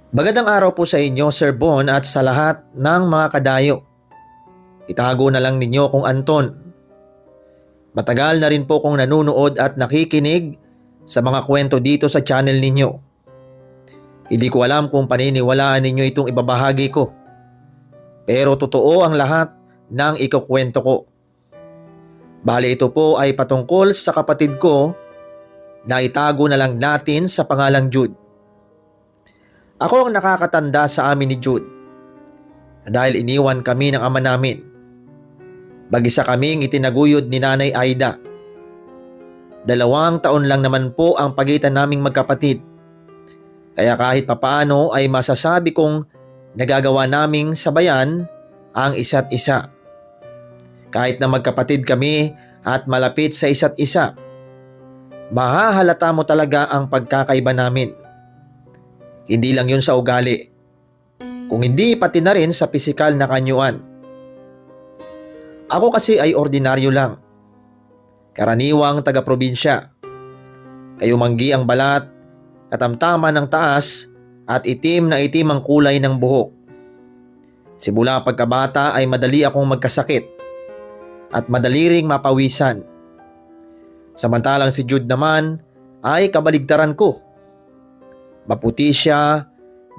Magandang araw po sa inyo, Sir Bon, at sa lahat ng mga kadayo. Itago na lang ninyo kung Anton. Matagal na rin po kong nanunood at nakikinig sa mga kwento dito sa channel ninyo. Hindi ko alam kung paniniwalaan ninyo itong ibabahagi ko. Pero totoo ang lahat ng ikukwento ko. Bale, ito po ay patungkol sa kapatid ko na itago na lang natin sa pangalang Jude. Ako ang nakakatanda sa amin ni Jude dahil iniwan kami ng ama namin. Mag-isa kaming itinaguyod ni Nanay Aida. 2 taon lang naman po ang pagitan naming magkapatid. Kaya kahit papaano ay masasabi kong nagagawa naming sabayan ang isa't isa. Kahit na magkapatid kami at malapit sa isa't isa, mahahalata mo talaga ang pagkakaiba namin. Hindi lang yun sa ugali, kung hindi pati na rin sa pisikal na kanyuan. Ako kasi ay ordinaryo lang, karaniwang taga-probinsya. Kayumanggi ang balat, katamtaman ng taas at itim na itim ang kulay ng buhok. Simula pagkabata ay madali akong magkasakit at madali ring mapawisan. Samantalang si Jude naman ay kabaligtaran ko. Maputi siya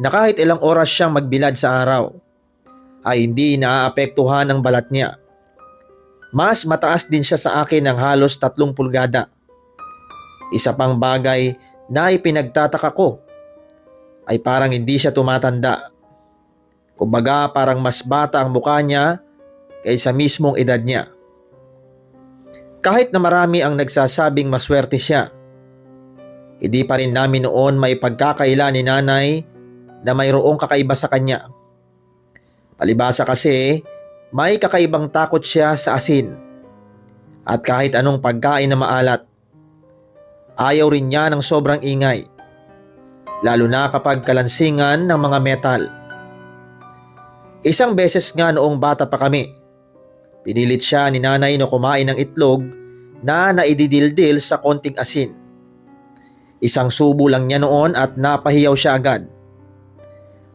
na kahit ilang oras siyang magbilad sa araw ay hindi naaapektuhan ng balat niya. Mas mataas din siya sa akin ng halos 3 pulgada. Isa pang bagay na ipinagtataka ko ay parang hindi siya tumatanda. Kumbaga parang mas bata ang mukha niya kaysa mismong edad niya. Kahit na marami ang nagsasabing maswerte siya, hindi pa rin namin noon may pagkakaila ni nanay na mayroong kakaiba sa kanya. Palibhasa kasi, may kakaibang takot siya sa asin. At kahit anong pagkain na maalat, ayaw rin niya ng sobrang ingay. Lalo na kapag kalansingan ng mga metal. Isang beses nga noong bata pa kami, pinilit siya ni nanay na kumain ng itlog na naididildil sa konting asin. Isang subo lang niya noon at napahiyaw siya agad.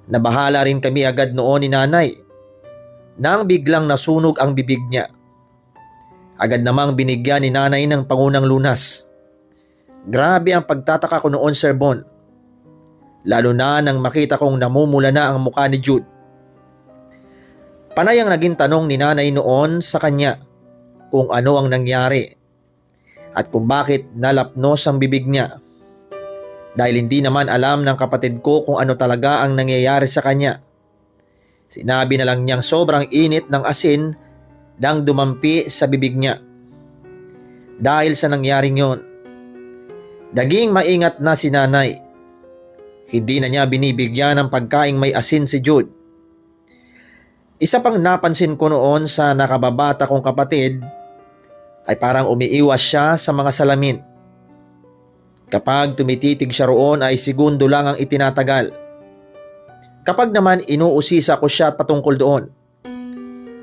Nabahala rin kami agad noon ni nanay nang biglang nasunog ang bibig niya. Agad namang binigyan ni nanay ng pangunang lunas. Grabe ang pagtataka ko noon, Sir Bon. Lalo na nang makita kong namumula na ang mukha ni Jude. Panay ang naging tanong ni nanay noon sa kanya kung ano ang nangyari at kung bakit nalapnos ang bibig niya. Dahil hindi naman alam ng kapatid ko kung ano talaga ang nangyayari sa kanya. Sinabi na lang niyang sobrang init ng asin nang dumampi sa bibig niya. Dahil sa nangyaring yon, naging maingat na si nanay. Hindi na niya binibigyan ng pagkaing may asin si Jude. Isa pang napansin ko noon sa nakababata kong kapatid ay parang umiiwas siya sa mga salamin. Kapag tumititig siya roon ay segundo lang ang itinatagal. Kapag naman inuusisa ko siya patungkol doon,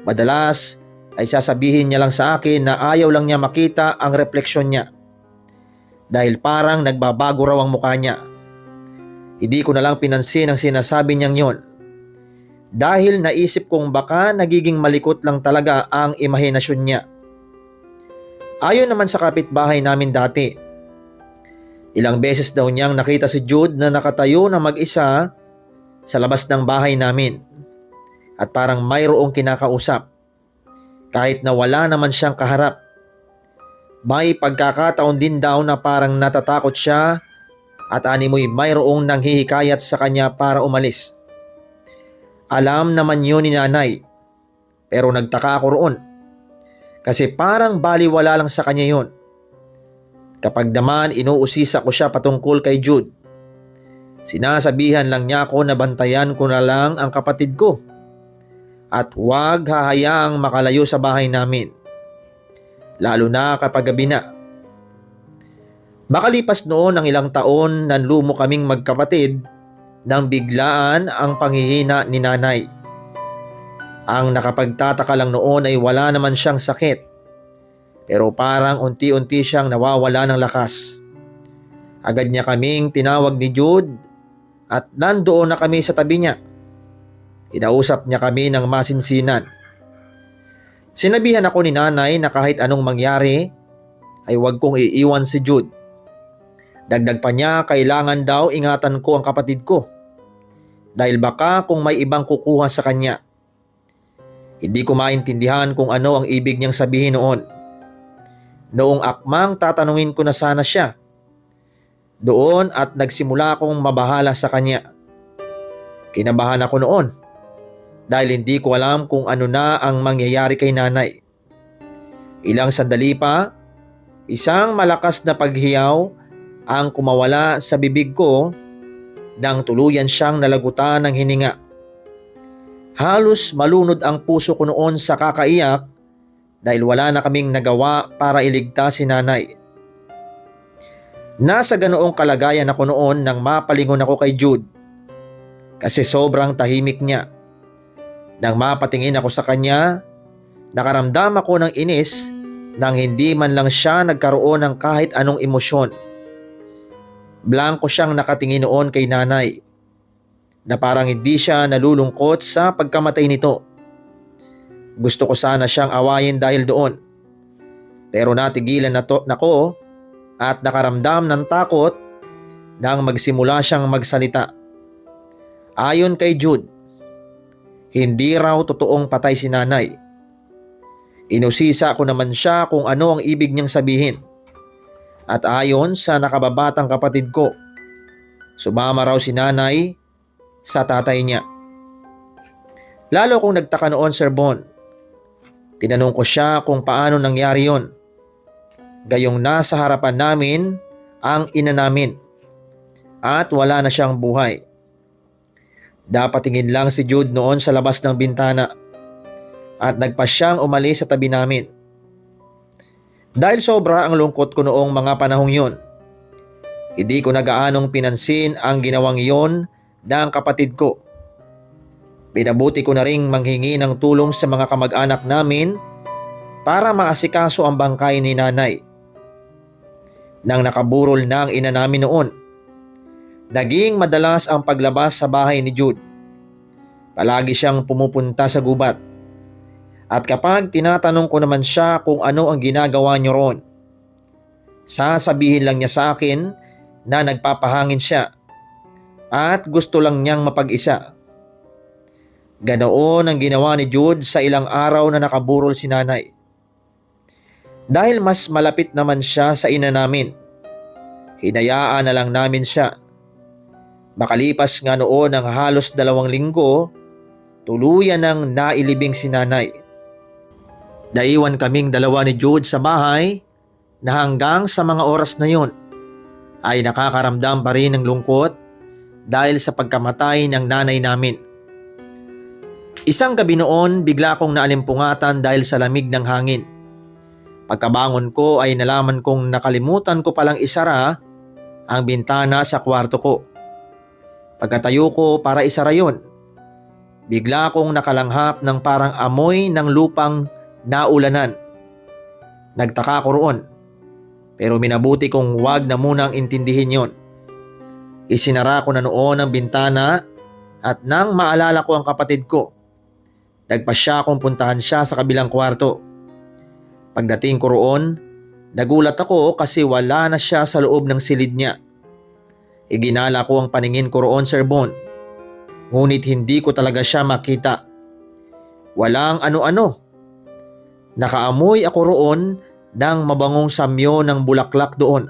madalas ay sasabihin niya lang sa akin na ayaw lang niya makita ang refleksyon niya. Dahil parang nagbabago raw ang mukha niya. Hindi ko na lang pinansin ang sinasabi niyang yon. Dahil naisip kong baka nagiging malikot lang talaga ang imahinasyon niya. Ayon naman sa kapitbahay namin dati, ilang beses daw niyang nakita si Jude na nakatayo na mag-isa sa labas ng bahay namin at parang mayroong kinakausap kahit na wala naman siyang kaharap. May pagkakataon din daw na parang natatakot siya at animoy mayroong nanghihikayat sa kanya para umalis. Alam naman yun ni nanay pero nagtaka ako roon kasi parang baliwala lang sa kanya yun. Kapag naman inuusisa ko siya patungkol kay Jude, sinasabihan lang niya ako na bantayan ko na lang ang kapatid ko at huwag hahayaang makalayo sa bahay namin, lalo na kapag gabi na. Makalipas noon ng ilang taon, nanlumo kaming magkapatid nang biglaan ang panghihina ni nanay. Ang nakapagtataka lang noon ay wala naman siyang sakit. Pero parang unti-unti siyang nawawala ng lakas. Agad niya kaming tinawag ni Jude at nandoon na kami sa tabi niya. Inausap niya kami ng masinsinan. Sinabihan ako ni nanay na kahit anong mangyari ay huwag kong iiwan si Jude. Dagdag pa niya, kailangan daw ingatan ko ang kapatid ko dahil baka kung may ibang kukuha sa kanya. Hindi ko maintindihan kung ano ang ibig niyang sabihin noon. Noong akmang tatanungin ko na sana siya doon at nagsimula akong mabahala sa kanya. Kinabahan ako noon dahil hindi ko alam kung ano na ang mangyayari kay nanay. Ilang sandali pa, isang malakas na paghiyaw ang kumawala sa bibig ko nang tuluyan siyang nalagutan ng hininga. Halos malunod ang puso ko noon sa kakaiyak dahil wala na kaming nagawa para iligtas si nanay. Nasa ganoong kalagayan ako noon nang mapalingon ako kay Jude kasi sobrang tahimik niya. Nang mapatingin ako sa kanya, nakaramdam ako ng inis nang hindi man lang siya nagkaroon ng kahit anong emosyon. Blanko siyang nakatingin noon kay nanay na parang hindi siya nalulungkot sa pagkamatay nito. Gusto ko sana siyang awayin dahil doon. Pero natigilan nako at nakaramdam ng takot nang magsimula siyang magsalita. Ayon kay Jude, hindi raw totoong patay si nanay. Inusisa ko naman siya kung ano ang ibig niyang sabihin. At ayon sa nakababatang kapatid ko, sumama raw si nanay sa tatay niya. Lalo kong nagtaka noon, Sir Bon. Tinanong ko siya kung paano nangyari yon. Gayong nasa harapan namin ang ina namin at wala na siyang buhay. Dapat tingin lang si Jude noon sa labas ng bintana at nagpa siyang umalis sa tabi namin. Dahil sobra ang lungkot ko noong mga panahong yon, hindi ko na gaanong pinansin ang ginawang yon ng kapatid ko. Pinabuti ko na ring manghingi ng tulong sa mga kamag-anak namin para maasikaso ang bangkay ni nanay. Nang nakaburol na ang ina namin noon, naging madalas ang paglabas sa bahay ni Jude. Palagi siyang pumupunta sa gubat. At kapag tinatanong ko naman siya kung ano ang ginagawa niyo roon, sasabihin lang niya sa akin na nagpapahangin siya at gusto lang niyang mapag-isa. Ganoon ang ginawa ni Jude sa ilang araw na nakaburol si nanay. Dahil mas malapit naman siya sa ina namin, hinayaan na lang namin siya. Makalipas nga noon ng halos 2 linggo, tuluyan nang nailibing si nanay. Naiwan kaming dalawa ni Jude sa bahay na hanggang sa mga oras na yon ay nakakaramdam pa rin ng lungkot dahil sa pagkamatay ng nanay namin. Isang gabi noon, bigla akong naalimpungatan dahil sa lamig ng hangin. Pagkabangon ko ay nalaman kong nakalimutan ko palang isara ang bintana sa kwarto ko. Pagkatayo ko para isara yon, bigla akong nakalanghap ng parang amoy ng lupang naulanan. Nagtaka ko roon, pero minabuti kong wag na munang intindihin yon. Isinara ko na noon ang bintana at nang maalala ko ang kapatid ko, nagpa siya kung puntahan siya sa kabilang kwarto. Pagdating ko roon, nagulat ako kasi wala na siya sa loob ng silid niya. Iginala ko ang paningin ko roon, Sir Bon. Ngunit hindi ko talaga siya makita. Walang ano-ano. Nakaamoy ako roon ng mabangong samyo ng bulaklak doon.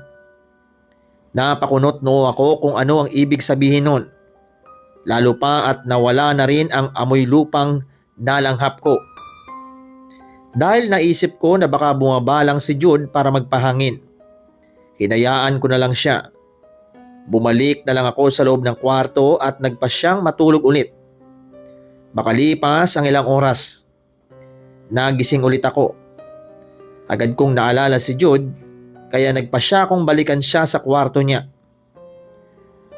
Napakunot noo ako kung ano ang ibig sabihin nun. Lalo pa at nawala na rin ang amoy lupang nalanghap ko. Dahil naisip ko na baka bumaba lang si Jude para magpahangin, hinayaan ko na lang siya. Bumalik na lang ako sa loob ng kwarto at nagpa siyang matulog ulit. Makalipas ang ilang oras, nagising ulit ako. Agad kong naalala si Jude kaya nagpa siya kong balikan siya sa kwarto niya.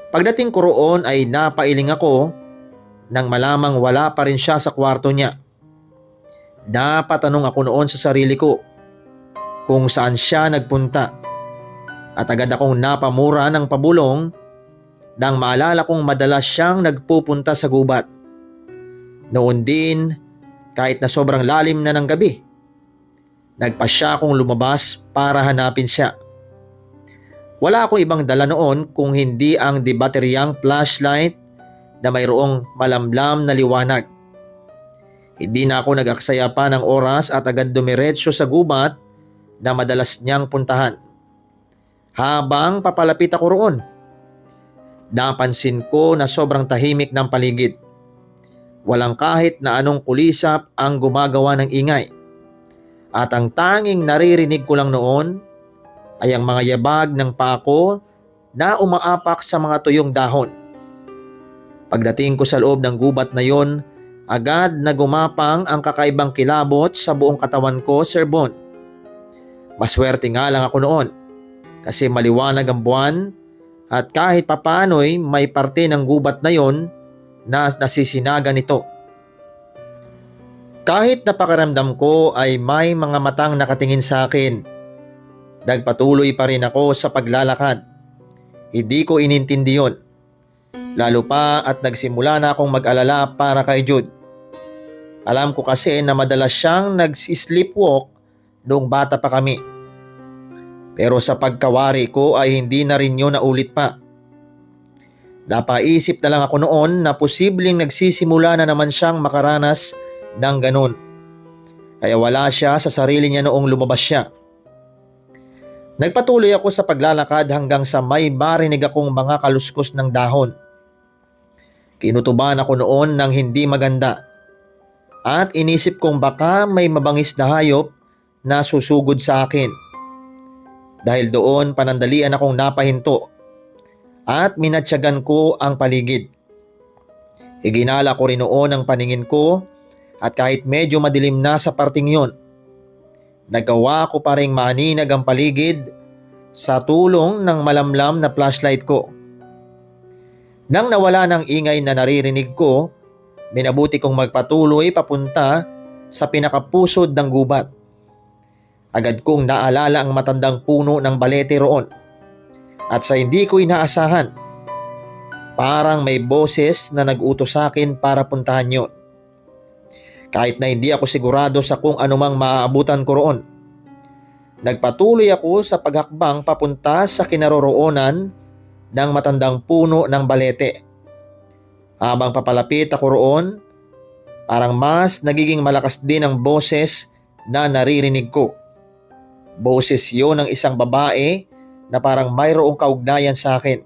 Pagdating ko roon ay napailing ako nang malamang wala pa rin siya sa kwarto niya. Napatanong ako noon sa sarili ko kung saan siya nagpunta at agad akong napamura ng pabulong nang maalala kong madalas siyang nagpupunta sa gubat. Noon din, kahit na sobrang lalim na ng gabi, nagpasya akong lumabas para hanapin siya. Wala akong ibang dala noon kung hindi ang debateryang flashlight na mayroong malamlam na liwanag. Hindi na ako nag-aksaya pa ng oras at agad dumiretso sa gubat na madalas niyang puntahan. Habang papalapit ako roon, napansin ko na sobrang tahimik ng paligid. Walang kahit na anong kulisap ang gumagawa ng ingay. At ang tanging naririnig ko lang noon ay ang mga yabag ng pako na umaapak sa mga tuyong dahon. Pagdating ko sa loob ng gubat na yon, agad na gumapang ang kakaibang kilabot sa buong katawan ko, Sir Bon. Maswerte nga lang ako noon kasi maliwanag ang buwan at kahit papano'y may parte ng gubat na yon na nasisinagan nito. Kahit napakaramdam ko ay may mga matang nakatingin sa akin, nagpatuloy pa rin ako sa paglalakad. Hindi ko inintindi yun. Lalo pa at nagsimula na akong mag-alala para kay Jude. Alam ko kasi na madalas siyang nag-sleepwalk noong bata pa kami. Pero sa pagkawari ko ay hindi na rin yun naulit pa. Napaisip na lang ako noon na posibleng nagsisimula na naman siyang makaranas ng ganun. Kaya wala siya sa sarili niya noong lumabas siya. Nagpatuloy ako sa paglalakad hanggang sa may marinig akong mga kaluskos ng dahon. Kinutuban ako noon ng hindi maganda at inisip kong baka may mabangis na hayop na susugod sa akin. Dahil doon panandalian akong napahinto at minatyagan ko ang paligid. Iginala ko rin noon ang paningin ko at kahit medyo madilim na sa parting yon, nagawa ko pa ring maaninag ang paligid sa tulong ng malamlam na flashlight ko. Nang nawala ng ingay na naririnig ko, minabuti kong magpatuloy papunta sa pinakapusod ng gubat. Agad kong naalala ang matandang puno ng balete roon. At sa hindi ko inaasahan, parang may boses na nag-utos sa akin para puntahan yun. Kahit na hindi ako sigurado sa kung anumang maaabutan ko roon, nagpatuloy ako sa paghakbang papunta sa kinaroroonan ng matandang puno ng balete. Habang papalapit ako roon, parang mas nagiging malakas din ang boses na naririnig ko. Boses yun ng isang babae na parang mayroong kaugnayan sa akin.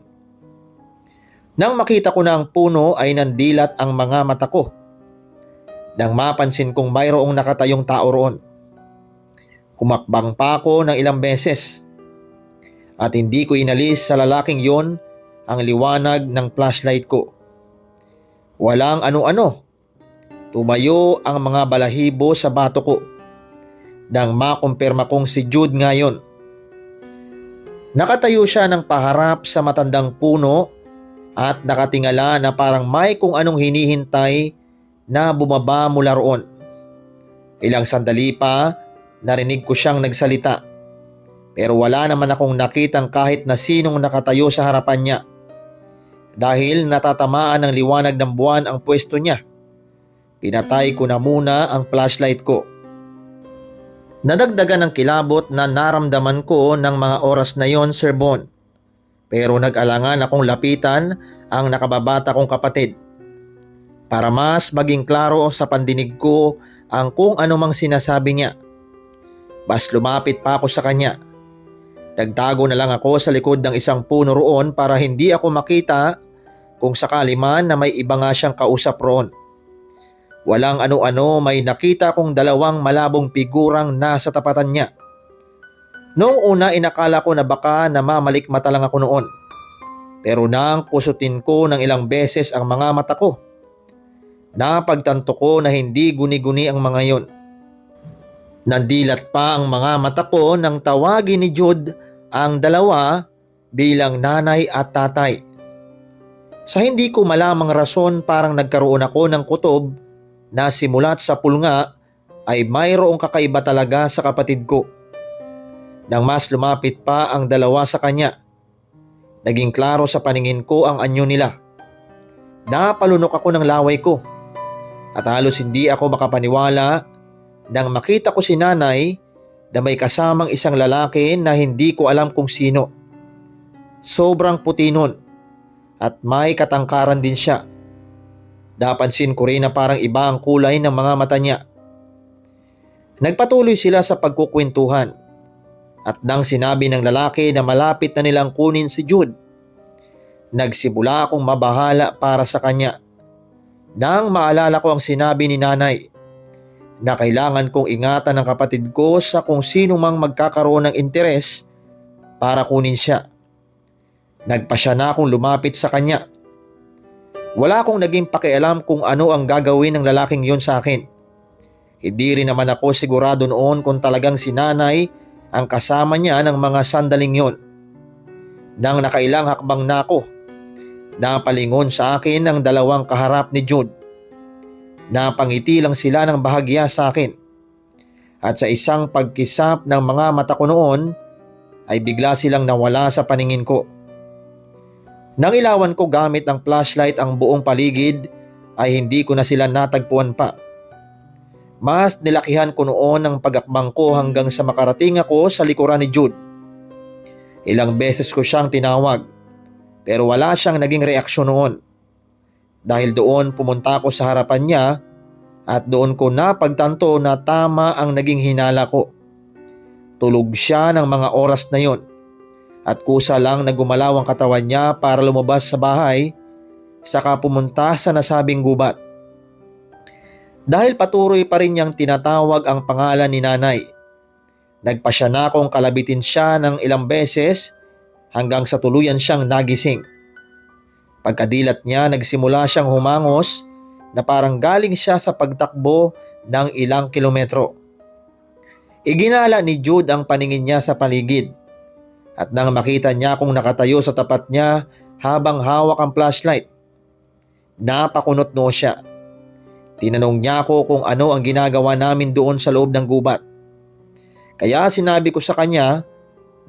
Nang makita ko na ang puno ay nandilat ang mga mata ko. Nang mapansin kong mayroong nakatayong tao roon. Humakbang pa ako ng ilang beses. At hindi ko inalis sa lalaking yon ang liwanag ng flashlight ko. Walang ano-ano. Tumayo ang mga balahibo sa bato ko. Nang makumpirma kong si Jude ngayon. Nakatayo siya ng paharap sa matandang puno at nakatingala na parang may kung anong hinihintay na bumaba mula roon. Ilang sandali pa, narinig ko siyang nagsalita. Pero wala naman akong nakitang kahit na sinong nakatayo sa harapan niya. Dahil natatamaan ng liwanag ng buwan ang pwesto niya, pinatay ko na muna ang flashlight ko. Nadagdagan ng kilabot na naramdaman ko ng mga oras na yon, Sir Bon. Pero nag-alangan akong lapitan ang nakababata kong kapatid. Para mas maging klaro sa pandinig ko ang kung anumang sinasabi niya. Mas lumapit pa ako sa kanya. Nagtago na lang ako sa likod ng isang puno roon para hindi ako makita kung sakali man na may iba nga siyang kausap roon. Walang ano-ano, may nakita kong dalawang malabong figurang nasa tapatan niya. Noong una inakala ko na baka namamalikmata lang ako noon. Pero nang kusutin ko ng ilang beses ang mga mata ko, napagtanto ko na hindi guni-guni ang mga yon. Nandilat pa ang mga mata ko nang tawagin ni Jude ang dalawa bilang nanay at tatay. Sa hindi ko malamang rason parang nagkaroon ako ng kutob na simulat sa pulnga ay mayroong kakaiba talaga sa kapatid ko. Nang mas lumapit pa ang dalawa sa kanya, Naging klaro sa paningin ko ang anyo nila. Napalunok ako ng laway ko at halos hindi ako makapaniwala nang makita ko si nanay na may kasamang isang lalaki na hindi ko alam kung sino. Sobrang puti nun at may katangkaran din siya. Napansin ko rin na parang iba ang kulay ng mga mata niya. Nagpatuloy sila sa pagkukwentuhan at nang sinabi ng lalaki na malapit na nilang kunin si Jude, nagsimula akong mabahala para sa kanya. Nang maalala ko ang sinabi ni nanay na kailangan kong ingatan ng kapatid ko sa kung sino mang magkakaroon ng interes para kunin siya. Nagpasya na akong lumapit sa kanya. Wala akong naging pakialam kung ano ang gagawin ng lalaking yon sa akin. Hindi rin naman ako sigurado noon kung talagang si nanay ang kasama niya ng mga sandaling yon. Nang nakailang hakbang na ako, napalingon sa akin ang dalawang kaharap ni Jude. Napangiti lang sila ng bahagya sa akin. At sa isang pagkisap ng mga mata ko noon, ay bigla silang nawala sa paningin ko. Nang ilawan ko gamit ang flashlight ang buong paligid, ay hindi ko na sila natagpuan pa. Mas nilakihan ko noon ang pag-akbang ko hanggang sa makarating ako sa likuran ni Jude. Ilang beses ko siyang tinawag, pero wala siyang naging reaksyon noon. Dahil doon pumunta ako sa harapan niya at doon ko napagtanto na tama ang naging hinala ko. Tulog siya ng mga oras na yon at kusa lang na gumalaw ang katawan niya para lumabas sa bahay saka pumunta sa nasabing gubat. Dahil patuloy pa rin niyang tinatawag ang pangalan ni nanay, nagpasya na akong kalabitin siya ng ilang beses hanggang sa tuluyan siyang nagising. Pagkadilat niya, nagsimula siyang humangos na parang galing siya sa pagtakbo ng ilang kilometro. Iginala ni Jude ang paningin niya sa paligid at nang makita niya akong nakatayo sa tapat niya habang hawak ang flashlight, napakunot noo siya. Tinanong niya ako kung ano ang ginagawa namin doon sa loob ng gubat. Kaya sinabi ko sa kanya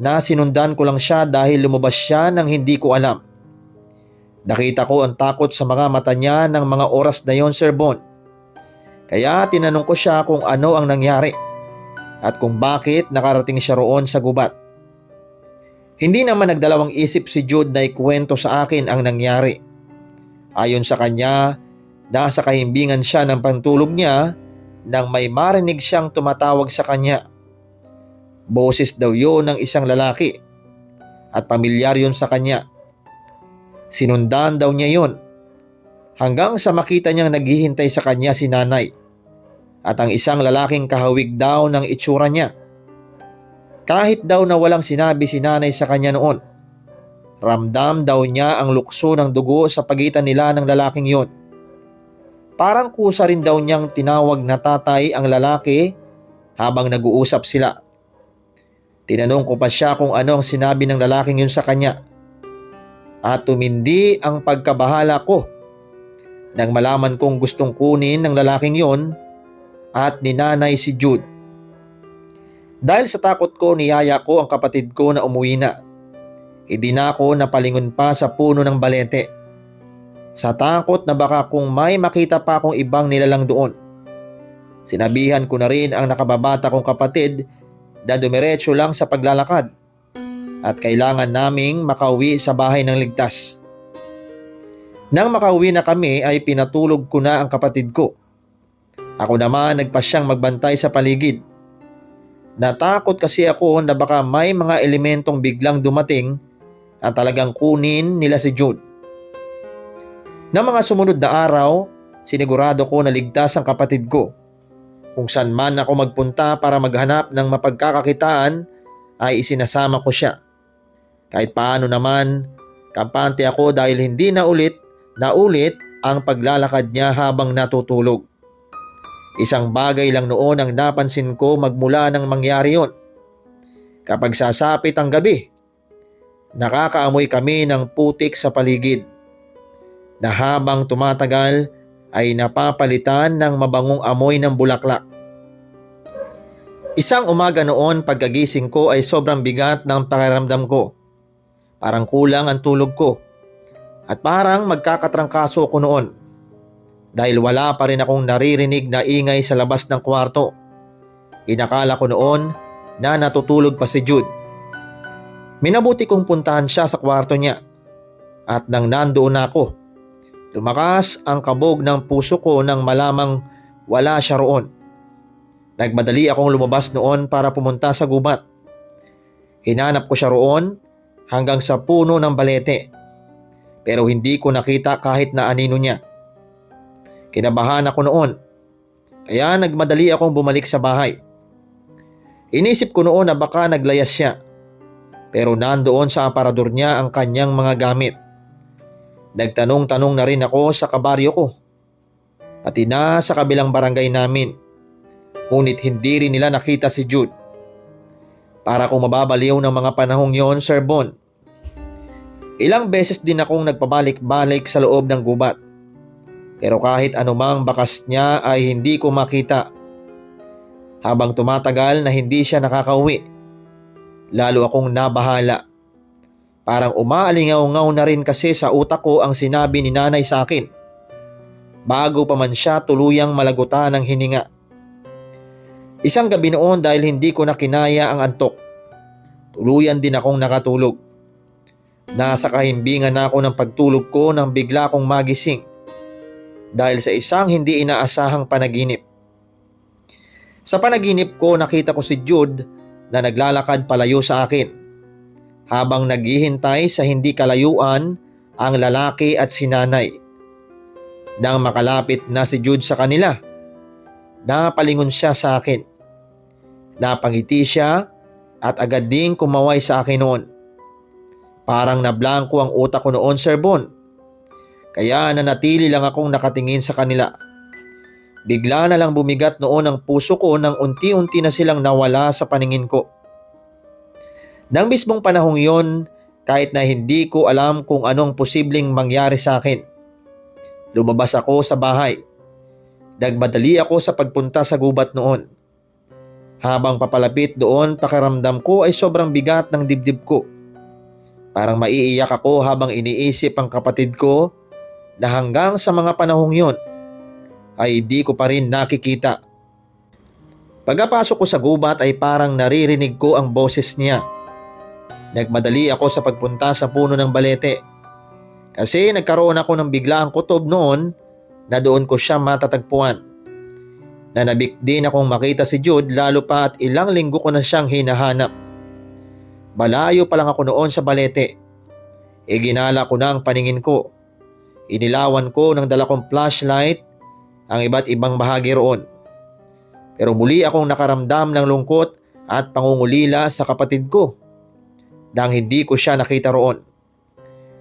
na sinundan ko lang siya dahil lumabas siya nang hindi ko alam. Nakita ko ang takot sa mga mata niya ng mga oras na yon, Sir Bon. Kaya tinanong ko siya kung ano ang nangyari at kung bakit nakarating siya roon sa gubat. Hindi naman nagdalawang isip si Jude na ikwento sa akin ang nangyari. Ayon sa kanya, nasa kahimbingan siya ng pantulog niya nang may marinig siyang tumatawag sa kanya. Boses daw yun ng isang lalaki at pamilyar yun sa kanya. Sinundan daw niya yun hanggang sa makita niyang naghihintay sa kanya si nanay at ang isang lalaking kahawig daw ng itsura niya. Kahit daw na walang sinabi si nanay sa kanya noon, ramdam daw niya ang lukso ng dugo sa pagitan nila ng lalaking yon. Parang kusa rin daw niyang tinawag na tatay ang lalaki habang nag-uusap sila. Tinanong ko pa siya kung ano ang sinabi ng lalaking yun sa kanya. At tumindi ang pagkabahala ko nang malaman kong gustong kunin ng lalaking yon at ni nanay si Jude. Dahil sa takot ko, niyaya ko ang kapatid ko na umuwi na. Hindi na ako napalingon pa sa puno ng balete. Sa takot na baka kung may makita pa akong ibang nilalang doon. Sinabihan ko na rin ang nakababata kong kapatid na dumiretso lang sa paglalakad at kailangan naming makauwi sa bahay ng ligtas. Nang makauwi na kami ay pinatulog ko na ang kapatid ko. Ako naman nagpasyang magbantay sa paligid. Natakot kasi ako na baka may mga elementong biglang dumating at talagang kunin nila si Jude. Ng mga sumunod na araw, sinigurado ko na ligtas ang kapatid ko. Kung saan man ako magpunta para maghanap ng mapagkakakitaan ay isinasama ko siya. Kahit paano naman, kampante ako dahil hindi na ulit ang paglalakad niya habang natutulog. Isang bagay lang noon ang napansin ko magmula nang mangyari yon. Kapag sasapit ang gabi, nakakaamoy kami ng putik sa paligid na habang tumatagal ay napapalitan ng mabangong amoy ng bulaklak. Isang umaga noon pagkagising ko ay sobrang bigat ng pakiramdam ko. Parang kulang ang tulog ko at parang magkakatrangkaso ko noon dahil wala pa rin akong naririnig na ingay sa labas ng kwarto. Inakala ko noon na natutulog pa si Jude. Minabuti kong puntahan siya sa kwarto niya at nang nandoon ako, lumakas ang kabog ng puso ko nang malamang wala siya roon. Nagmadali akong lumabas noon para pumunta sa gubat. Hinanap ko siya roon hanggang sa puno ng balete pero hindi ko nakita kahit na anino niya. Kinabahan ako noon kaya nagmadali akong bumalik sa bahay. Inisip ko noon na baka naglayas siya pero nandoon sa aparador niya ang kanyang mga gamit. Nagtanong-tanong na rin ako sa kabaryo ko pati na sa kabilang barangay namin, ngunit hindi rin nila nakita si Jude. Para kung mababaliw ng mga panahong yon, Sir Bon. Ilang beses din akong nagpabalik-balik sa loob ng gubat. Pero kahit anumang bakas niya ay hindi ko makita. Habang tumatagal na hindi siya nakakauwi, lalo akong nabahala. Parang umaalingaw-ngaw na rin kasi sa utak ko ang sinabi ni nanay sa akin bago pa man siya tuluyang malagutan ng hininga. Isang gabi noon dahil hindi ko na kinaya ang antok, tuluyan din akong nakatulog. Nasa kahimbingan na ako ng pagtulog ko nang bigla akong magising dahil sa isang hindi inaasahang panaginip. Sa panaginip ko nakita ko si Jude na naglalakad palayo sa akin habang naghihintay sa hindi kalayuan ang lalaki at si nanay. Nang makalapit na si Jude sa kanila, napalingon siya sa akin. Napangiti siya at agad ding kumaway sa akin noon. Parang nablangko ang utak ko noon, Sir Bon. Kaya nanatili lang akong nakatingin sa kanila. Bigla na lang bumigat noon ang puso ko nang unti-unti na silang nawala sa paningin ko. Nang mismong panahong yon, kahit na hindi ko alam kung anong posibleng mangyari sa akin, lumabas ako sa bahay. Nagmadali ako sa pagpunta sa gubat noon. Habang papalapit doon, pakiramdam ko ay sobrang bigat ng dibdib ko. Parang maiiyak ako habang iniisip ang kapatid ko na hanggang sa mga panahong yon ay di ko pa rin nakikita. Pagkapasok ko sa gubat ay parang naririnig ko ang boses niya. Nagmadali ako sa pagpunta sa puno ng balete kasi nagkaroon ako ng biglaang kutob noon na doon ko siya matatagpuan. Nanabik din akong makita si Jude lalo pa at ilang linggo ko na siyang hinahanap. Malayo pa lang ako noon sa balete. Ginala ko na ang paningin ko. Inilawan ko ng dala kong flashlight ang iba't ibang bahagi roon. Pero muli akong nakaramdam ng lungkot at pangungulila sa kapatid ko nang hindi ko siya nakita roon.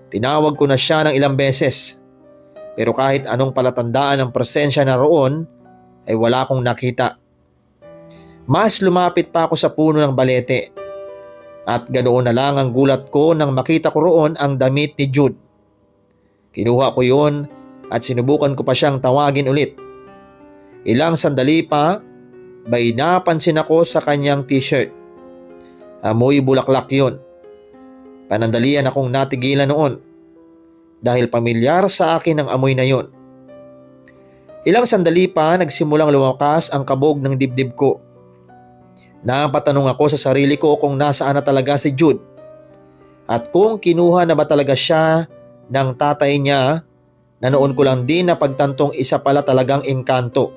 Tinawag ko na siya ng ilang beses pero kahit anong palatandaan ng presensya na roon ay wala akong nakita. Mas lumapit pa ako sa puno ng balete at ganoon na lang ang gulat ko nang makita ko roon ang damit ni Jude. Kinuha ko yon at sinubukan ko pa siyang tawagin ulit. Ilang sandali pa, may napansin ako sa kanyang t-shirt. Amoy bulaklak yon. Panandalian akong natigilan noon dahil pamilyar sa akin ang amoy na yon. Ilang sandali pa nagsimulang lumakas ang kabog ng dibdib ko. Napatanong ako sa sarili ko kung nasaan na talaga si Jude at kung kinuha na ba talaga siya ng tatay niya na noon ko lang din na pagtantong isa pala talagang engkanto.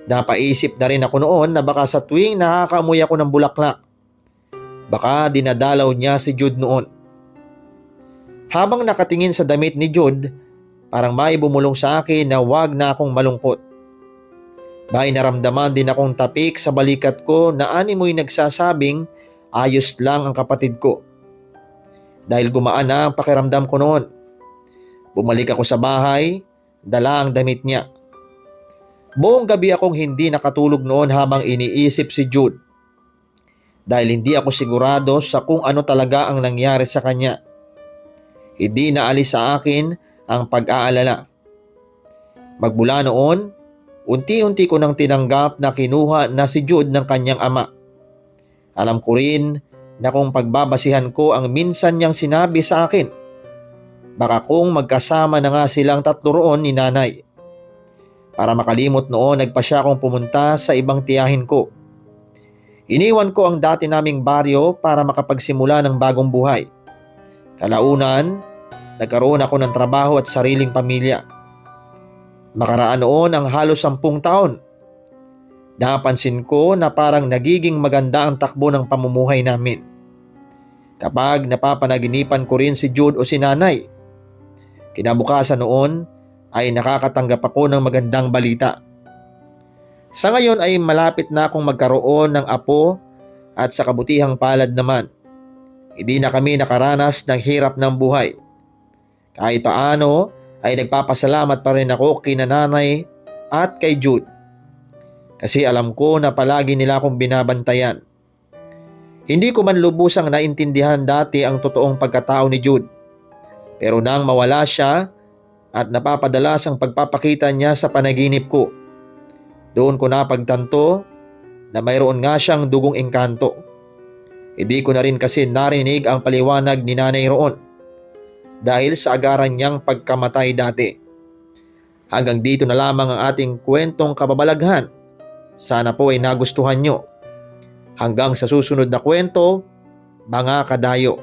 Napaisip na rin ako noon na baka sa tuwing nakakaamoy ako ng bulaklak, baka dinadalaw niya si Jude noon. Habang nakatingin sa damit ni Jude, parang may bumulong sa akin na wag na akong malungkot. May naramdaman din akong tapik sa balikat ko na animoy nagsasabing ayos lang ang kapatid ko. Dahil gumaan na ang pakiramdam ko noon. Bumalik ako sa bahay, dala ang damit niya. Buong gabi akong hindi nakatulog noon habang iniisip si Jude. Dahil hindi ako sigurado sa kung ano talaga ang nangyari sa kanya. Hindi naalis sa akin ang pag-aalala. Magmula noon, unti-unti ko nang tinanggap na kinuha na si Jude ng kanyang ama. Alam ko rin na kung pagbabasihan ko ang minsan niyang sinabi sa akin, baka kung magkasama na nga silang tatlo roon ni nanay. Para makalimot noon, nagpa siya akong pumunta sa ibang tiyahin ko. Iniwan ko ang dati naming baryo para makapagsimula ng bagong buhay. Kalaunan, nagkaroon ako ng trabaho at sariling pamilya. Makaraan noon ang halos 10 taon. Napansin ko na parang nagiging maganda ang takbo ng pamumuhay namin. Kapag napapanaginipan ko rin si Jude o si nanay, kinabukasan noon ay nakakatanggap ako ng magandang balita. Sa ngayon ay malapit na akong magkaroon ng apo at sa kabutihang palad naman, hindi na kami nakaranas ng hirap ng buhay. Kahit paano ay nagpapasalamat pa rin ako kay nanay at kay Jude. Kasi alam ko na palagi nila akong binabantayan. Hindi ko man lubusang naintindihan dati ang totoong pagkatao ni Jude. Pero nang mawala siya at napapadalas ang pagpapakita niya sa panaginip ko, doon ko napagtanto na mayroon nga siyang dugong engkanto. Hindi ko na rin kasi narinig ang paliwanag ni nanay roon dahil sa agaran niyang pagkamatay dati. Hanggang dito na lamang ang ating kwentong kababalaghan. Sana po ay nagustuhan nyo. Hanggang sa susunod na kwento, mga kadayo.